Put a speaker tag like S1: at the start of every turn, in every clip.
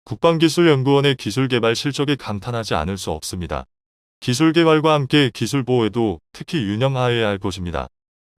S1: 국방기술연구원의 기술개발 실적에 감탄하지 않을 수 없습니다. 기술개발과 함께 기술보호에도 특히 유념하여야 할 것입니다.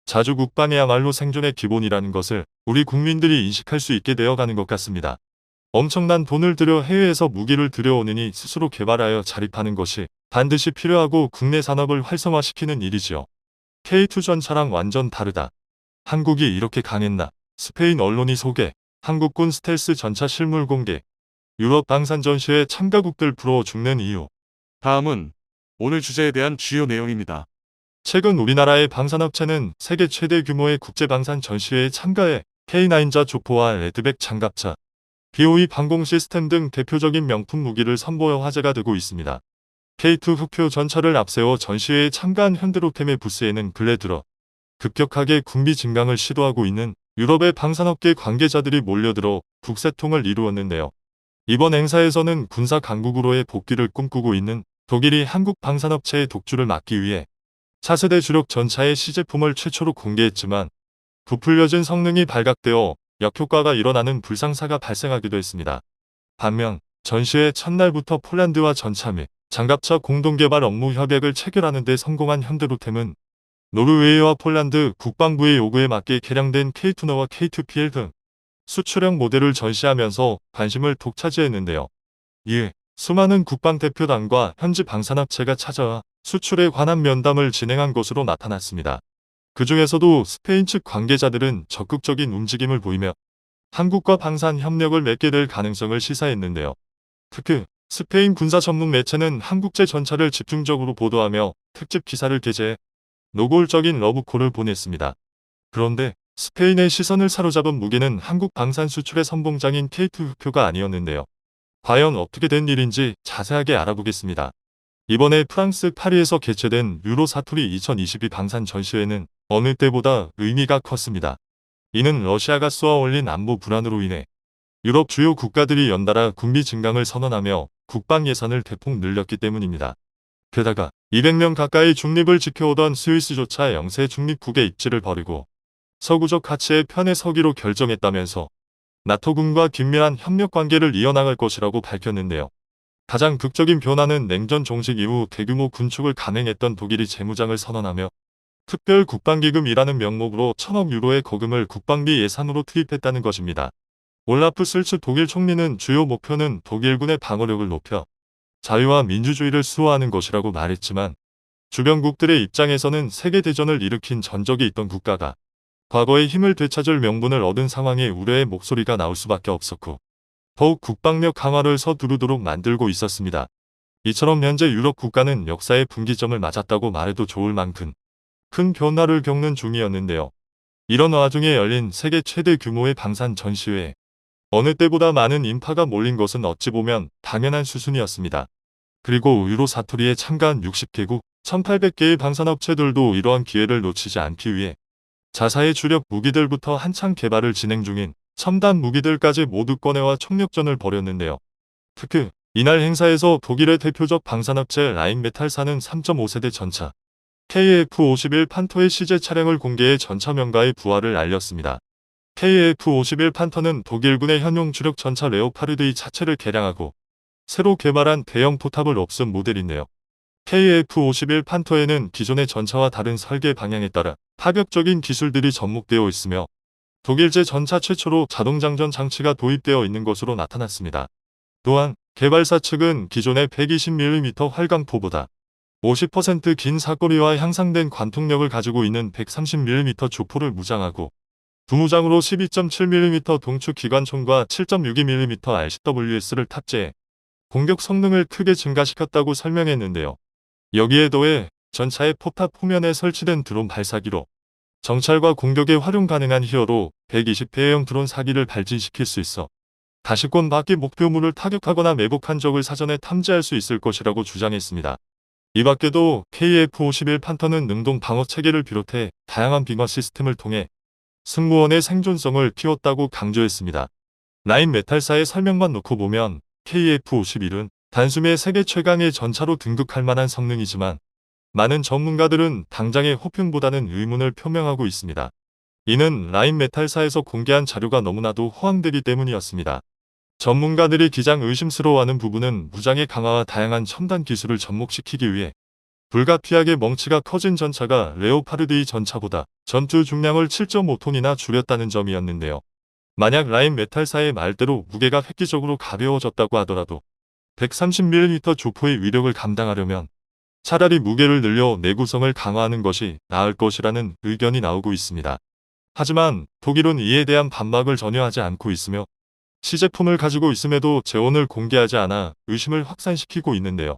S1: 자주 국방이야말로 생존의 기본이라는 것을 우리 국민들이 인식할 수 있게 되어가는 것 같습니다. 엄청난 돈을 들여 해외에서 무기를 들여오느니 스스로 개발하여 자립하는 것이 반드시 필요하고 국내 산업을 활성화시키는 일이지요. K2 전차랑 완전 다르다. 한국이 이렇게 강했나? 스페인 언론이 소개. 한국군 스텔스 전차 실물 공개. 유럽 방산 전시회 참가국들 부러워 죽는 이유.
S2: 다음은 오늘 주제에 대한 주요 내용입니다.
S1: 최근 우리나라의 방산업체는 세계 최대 규모의 국제방산 전시회에 참가해 K9자 조포와 레드백 장갑차, BOE 방공 시스템 등 대표적인 명품 무기를 선보여 화제가 되고 있습니다. K2 흑표 전차를 앞세워 전시회에 참가한 현대로템의 부스에는 근래 들어 급격하게 군비 증강을 시도하고 있는 유럽의 방산업계 관계자들이 몰려들어 국세통을 이루었는데요. 이번 행사에서는 군사 강국으로의 복귀를 꿈꾸고 있는 독일이 한국 방산업체의 독주를 막기 위해 차세대 주력 전차의 시제품을 최초로 공개했지만 부풀려진 성능이 발각되어 역효과가 일어나는 불상사가 발생하기도 했습니다. 반면 전시회 첫날부터 폴란드와 전차 및 장갑차 공동개발 업무 협약을 체결하는 데 성공한 현대로템은 노르웨이와 폴란드 국방부의 요구에 맞게 개량된 K2너와 K2PL 등 수출형 모델을 전시하면서 관심을 독차지했는데요. 이에 수많은 국방대표단과 현지 방산업체가 찾아와 수출에 관한 면담을 진행한 것으로 나타났습니다. 그 중에서도 스페인 측 관계자들은 적극적인 움직임을 보이며 한국과 방산 협력을 맺게 될 가능성을 시사했는데요. 특히 스페인 군사 전문 매체는 한국제 전차를 집중적으로 보도하며 특집 기사를 게재해 노골적인 러브콜을 보냈습니다. 그런데 스페인의 시선을 사로잡은 무기는 한국 방산 수출의 선봉장인 K2 흑표가 아니었는데요. 과연 어떻게 된 일인지 자세하게 알아보겠습니다. 이번에 프랑스 파리에서 개최된 유로 사투리 2022 방산 전시회는 어느 때보다 의미가 컸습니다. 이는 러시아가 쏘아 올린 안보 불안으로 인해 유럽 주요 국가들이 연달아 군비 증강을 선언하며 국방 예산을 대폭 늘렸기 때문입니다. 게다가 200명 가까이 중립을 지켜오던 스위스조차 영세 중립국의 입지를 버리고 서구적 가치의 편에 서기로 결정했다면서 나토군과 긴밀한 협력 관계를 이어나갈 것이라고 밝혔는데요. 가장 극적인 변화는 냉전 종식 이후 대규모 군축을 감행했던 독일이 재무장을 선언하며 특별 국방기금이라는 명목으로 1000억 유로의 거금을 국방비 예산으로 투입했다는 것입니다. 올라프 설츠 독일 총리는 주요 목표는 독일군의 방어력을 높여 자유와 민주주의를 수호하는 것이라고 말했지만 주변국들의 입장에서는 세계대전을 일으킨 전적이 있던 국가가 과거의 힘을 되찾을 명분을 얻은 상황에 우려의 목소리가 나올 수밖에 없었고 더욱 국방력 강화를 서두르도록 만들고 있었습니다. 이처럼 현재 유럽 국가는 역사의 분기점을 맞았다고 말해도 좋을 만큼 큰 변화를 겪는 중이었는데요. 이런 와중에 열린 세계 최대 규모의 방산 전시회에 어느 때보다 많은 인파가 몰린 것은 어찌 보면 당연한 수순이었습니다. 그리고 유로 사투리에 참가한 60개국 1800개의 방산업체들도 이러한 기회를 놓치지 않기 위해 자사의 주력 무기들부터 한창 개발을 진행 중인 첨단 무기들까지 모두 꺼내와 총력전을 벌였는데요. 특히 이날 행사에서 독일의 대표적 방산업체 라인메탈사는 3.5세대 전차 KF-51 판터의 시제 차량을 공개해 전차 명가의 부활을 알렸습니다. KF-51 판터는 독일군의 현용 주력 전차 레오파르드 2 차체를 개량하고 새로 개발한 대형 포탑을 없앤 모델인데요. KF-51 판터에는 기존의 전차와 다른 설계 방향에 따라 파격적인 기술들이 접목되어 있으며 독일제 전차 최초로 자동장전 장치가 도입되어 있는 것으로 나타났습니다. 또한 개발사 측은 기존의 120mm 활강포보다 50% 긴 사거리와 향상된 관통력을 가지고 있는 130mm 조포를 무장하고 부무장으로 12.7mm 동축 기관총과 7.62mm RCWS를 탑재해 공격 성능을 크게 증가시켰다고 설명했는데요. 여기에 더해 전차의 포탑 후면에 설치된 드론 발사기로 정찰과 공격에 활용 가능한 히어로 120배형 드론 사기를 발진시킬 수 있어 다시권 밖의 목표물을 타격하거나 매복한 적을 사전에 탐지할 수 있을 것이라고 주장했습니다. 이 밖에도 KF-51 판터는 능동 방어 체계를 비롯해 다양한 빙하 시스템을 통해 승무원의 생존성을 키웠다고 강조했습니다. 라인 메탈사의 설명만 놓고 보면 KF-51은 단숨에 세계 최강의 전차로 등극할 만한 성능이지만 많은 전문가들은 당장의 호평보다는 의문을 표명하고 있습니다. 이는 라인 메탈사에서 공개한 자료가 너무나도 허황되기 때문이었습니다. 전문가들이 기장 의심스러워하는 부분은 무장의 강화와 다양한 첨단 기술을 접목시키기 위해 불가피하게 멍치가 커진 전차가 레오파르드 2 전차보다 전투 중량을 7.5톤이나 줄였다는 점이었는데요. 만약 라인 메탈사의 말대로 무게가 획기적으로 가벼워졌다고 하더라도 130mm 조포의 위력을 감당하려면 차라리 무게를 늘려 내구성을 강화하는 것이 나을 것이라는 의견이 나오고 있습니다. 하지만 독일은 이에 대한 반박을 전혀 하지 않고 있으며 시제품을 가지고 있음에도 재원을 공개하지 않아 의심을 확산시키고 있는데요.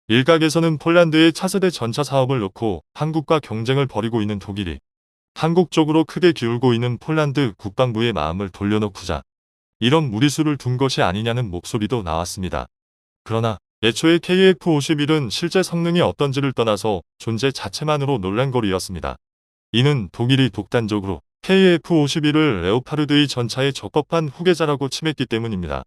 S1: 일각에서는 폴란드의 차세대 전차 사업을 놓고 한국과 경쟁을 벌이고 있는 독일이 한국 쪽으로 크게 기울고 있는 폴란드 국방부의 마음을 돌려놓고자 이런 무리수를 둔 것이 아니냐는 목소리도 나왔습니다. 그러나 애초에 KF-51은 실제 성능이 어떤지를 떠나서 존재 자체만으로 논란거리였습니다. 이는 독일이 독단적으로 KF-51을 레오파르드 2 전차의 적법한 후계자라고 칭했기 때문입니다.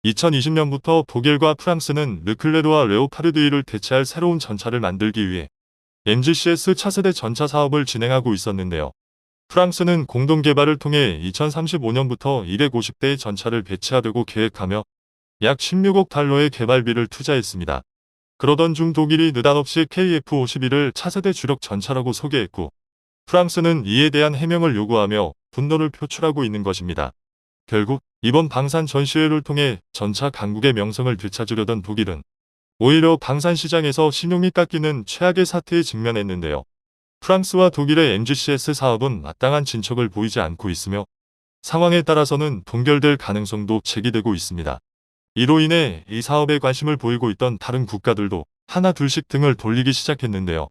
S1: 2020년부터 독일과 프랑스는 르클레르와 레오파르드 2를 대체할 새로운 전차를 만들기 위해 MGCS 차세대 전차 사업을 진행하고 있었는데요. 프랑스는 공동 개발을 통해 2035년부터 250대의 전차를 배치하려고 계획하며 약 16억 달러의 개발비를 투자했습니다. 그러던 중 독일이 느닷없이 KF-51을 차세대 주력 전차라고 소개했고 프랑스는 이에 대한 해명을 요구하며 분노를 표출하고 있는 것입니다. 결국 이번 방산 전시회를 통해 전차 강국의 명성을 되찾으려던 독일은 오히려 방산 시장에서 신용이 깎이는 최악의 사태에 직면했는데요. 프랑스와 독일의 MGCS 사업은 마땅한 진척을 보이지 않고 있으며 상황에 따라서는 동결될 가능성도 제기되고 있습니다. 이로 인해 이 사업에 관심을 보이고 있던 다른 국가들도 하나 둘씩 등을 돌리기 시작했는데요.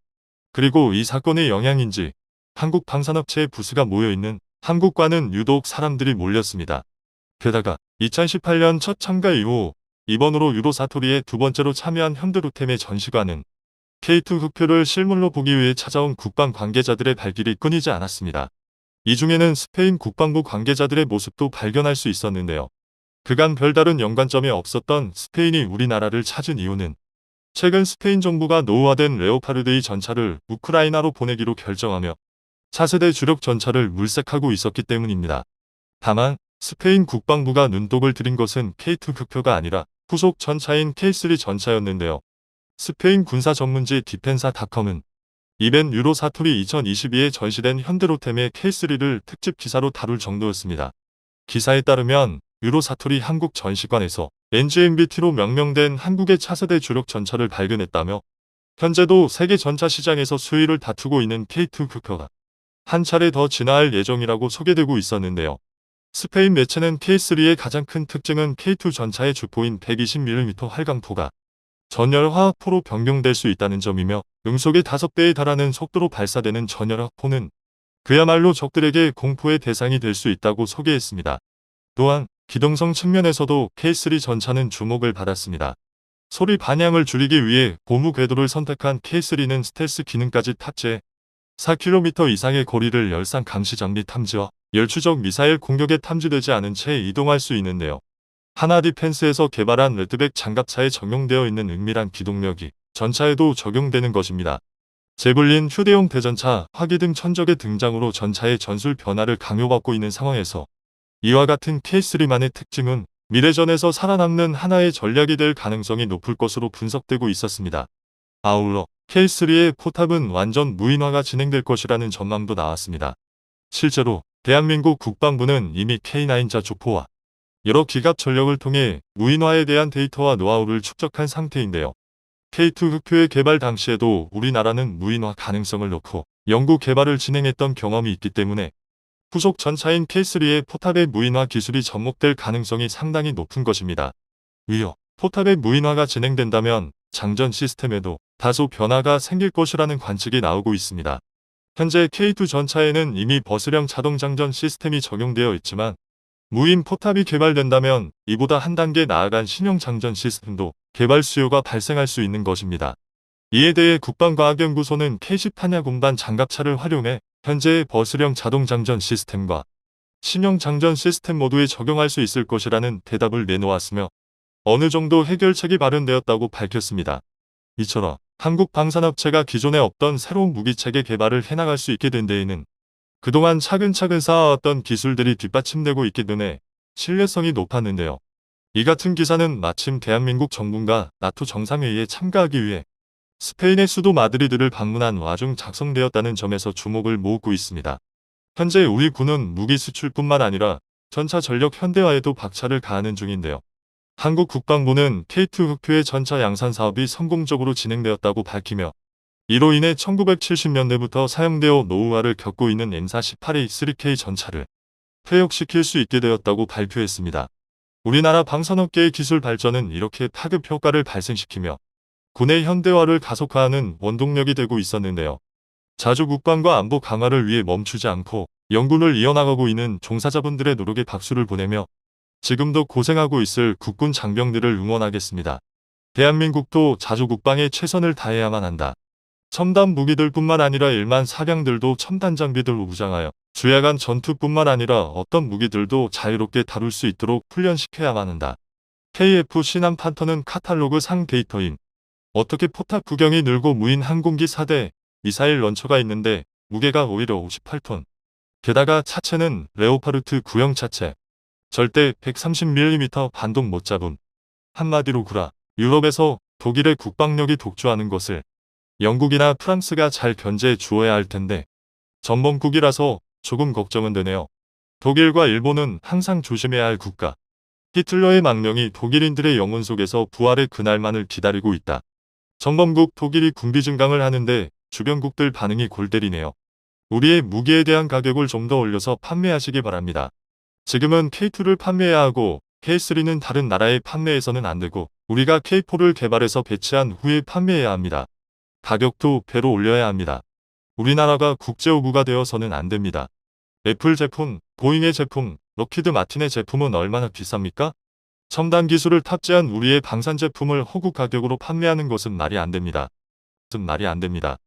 S1: 그리고 이 사건의 영향인지 한국 방산업체의 부스가 모여있는 한국과는 유독 사람들이 몰렸습니다. 게다가 2018년 첫 참가 이후 이번으로 유로 사토리에 두 번째로 참여한 현대로템의 전시관은 K2 흑표를 실물로 보기 위해 찾아온 국방 관계자들의 발길이 끊이지 않았습니다. 이 중에는 스페인 국방부 관계자들의 모습도 발견할 수 있었는데요. 그간 별다른 연관점이 없었던 스페인이 우리나라를 찾은 이유는 최근 스페인 정부가 노후화된 레오파르드 2 전차를 우크라이나로 보내기로 결정하며 차세대 주력 전차를 물색하고 있었기 때문입니다. 다만 스페인 국방부가 눈독을 들인 것은 K2 흑표가 아니라 후속 전차인 K3 전차였는데요. 스페인 군사 전문지 디펜사닷컴은 이벤 유로 사토리 2022에 전시된 현대로템의 K3를 특집 기사로 다룰 정도였습니다. 기사에 따르면 유로 사토리 한국 전시관에서 NGMBT로 명명된 한국의 차세대 주력 전차를 발견했다며 현재도 세계 전차 시장에서 수위를 다투고 있는 K2 흑표가 한 차례 더 진화할 예정이라고 소개되고 있었는데요. 스페인 매체는 K3의 가장 큰 특징은 K2 전차의 주포인 120mm 활강포가 전열화학포로 변경될 수 있다는 점이며 응속의 5배에 달하는 속도로 발사되는 전열화포는 그야말로 적들에게 공포의 대상이 될 수 있다고 소개했습니다. 또한 기동성 측면에서도 K3 전차는 주목을 받았습니다. 소리 반향을 줄이기 위해 고무 궤도를 선택한 K3는 스텔스 기능까지 탑재해 4km 이상의 거리를 열상 감시 장비 탐지와 열추적 미사일 공격에 탐지되지 않은 채 이동할 수 있는데요. 하나 디펜스에서 개발한 레드백 장갑차에 적용되어 있는 은밀한 기동력이 전차에도 적용되는 것입니다. 제블린 휴대용 대전차, 화기 등 천적의 등장으로 전차의 전술 변화를 강요받고 있는 상황에서 이와 같은 K3만의 특징은 미래전에서 살아남는 하나의 전략이 될 가능성이 높을 것으로 분석되고 있었습니다. 아울러 K3의 포탑은 완전 무인화가 진행될 것이라는 전망도 나왔습니다. 실제로 대한민국 국방부는 이미 K9자 조포와 여러 기갑 전력을 통해 무인화에 대한 데이터와 노하우를 축적한 상태인데요. K2 흑표의 개발 당시에도 우리나라는 무인화 가능성을 놓고 연구 개발을 진행했던 경험이 있기 때문에 후속 전차인 K3의 포탑의 무인화 기술이 접목될 가능성이 상당히 높은 것입니다. 위여 포탑의 무인화가 진행된다면 장전 시스템에도 다소 변화가 생길 것이라는 관측이 나오고 있습니다. 현재 K2 전차에는 이미 버스령 자동 장전 시스템이 적용되어 있지만 무인 포탑이 개발된다면 이보다 한 단계 나아간 신형 장전 시스템도 개발 수요가 발생할 수 있는 것입니다. 이에 대해 국방과학연구소는 K10 탄약운반 장갑차를 활용해 현재의 버스령 자동 장전 시스템과 신형 장전 시스템 모두에 적용할 수 있을 것이라는 대답을 내놓았으며 어느 정도 해결책이 마련되었다고 밝혔습니다. 이처럼 한국 방산업체가 기존에 없던 새로운 무기체계 개발을 해나갈 수 있게 된 데에는 그동안 차근차근 쌓아왔던 기술들이 뒷받침되고 있기 때문에 신뢰성이 높았는데요. 이 같은 기사는 마침 대한민국 정부가 나토 정상회의에 참가하기 위해 스페인의 수도 마드리드를 방문한 와중 작성되었다는 점에서 주목을 모으고 있습니다. 현재 우리 군은 무기 수출뿐만 아니라 전차 전력 현대화에도 박차를 가하는 중인데요. 한국 국방부는 K2 흑표의 전차 양산 사업이 성공적으로 진행되었다고 밝히며 이로 인해 1970년대부터 사용되어 노후화를 겪고 있는 M418A 3K 전차를 퇴역시킬 수 있게 되었다고 발표했습니다. 우리나라 방산업계의 기술 발전은 이렇게 파급 효과를 발생시키며 군의 현대화를 가속화하는 원동력이 되고 있었는데요. 자주 국방과 안보 강화를 위해 멈추지 않고 연군을 이어나가고 있는 종사자분들의 노력에 박수를 보내며 지금도 고생하고 있을 국군 장병들을 응원하겠습니다. 대한민국도 자주 국방에 최선을 다해야만 한다. 첨단 무기들뿐만 아니라 일반 사병들도 첨단 장비들로 무장하여 주야간 전투뿐만 아니라 어떤 무기들도 자유롭게 다룰 수 있도록 훈련시켜야만 한다. KF 신함 판터는 카탈로그 상 데이터임. 어떻게 포탑 구경이 늘고 무인 항공기 4대, 미사일 런처가 있는데 무게가 오히려 58톤. 게다가 차체는 레오파르트 구형 차체. 절대 130mm 반동 못 잡음. 한마디로 구라. 유럽에서 독일의 국방력이 독주하는 것을 영국이나 프랑스가 잘 견제해 주어야 할 텐데 전범국이라서 조금 걱정은 되네요. 독일과 일본은 항상 조심해야 할 국가. 히틀러의 망령이 독일인들의 영혼 속에서 부활의 그날만을 기다리고 있다. 전범국 독일이 군비 증강을 하는데 주변국들 반응이 골 때리네요. 우리의 무기에 대한 가격을 좀 더 올려서 판매하시기 바랍니다. 지금은 K2를 판매해야 하고 K3는 다른 나라에 판매해서는 안 되고 우리가 K4를 개발해서 배치한 후에 판매해야 합니다. 가격도 배로 올려야 합니다. 우리나라가 국제오구가 되어서는 안 됩니다. 애플 제품, 보잉의 제품, 럭히드 마틴의 제품은 얼마나 비쌉니까? 첨단 기술을 탑재한 우리의 방산 제품을 호구 가격으로 판매하는 것은 말이 안 됩니다. 말이 안 됩니다.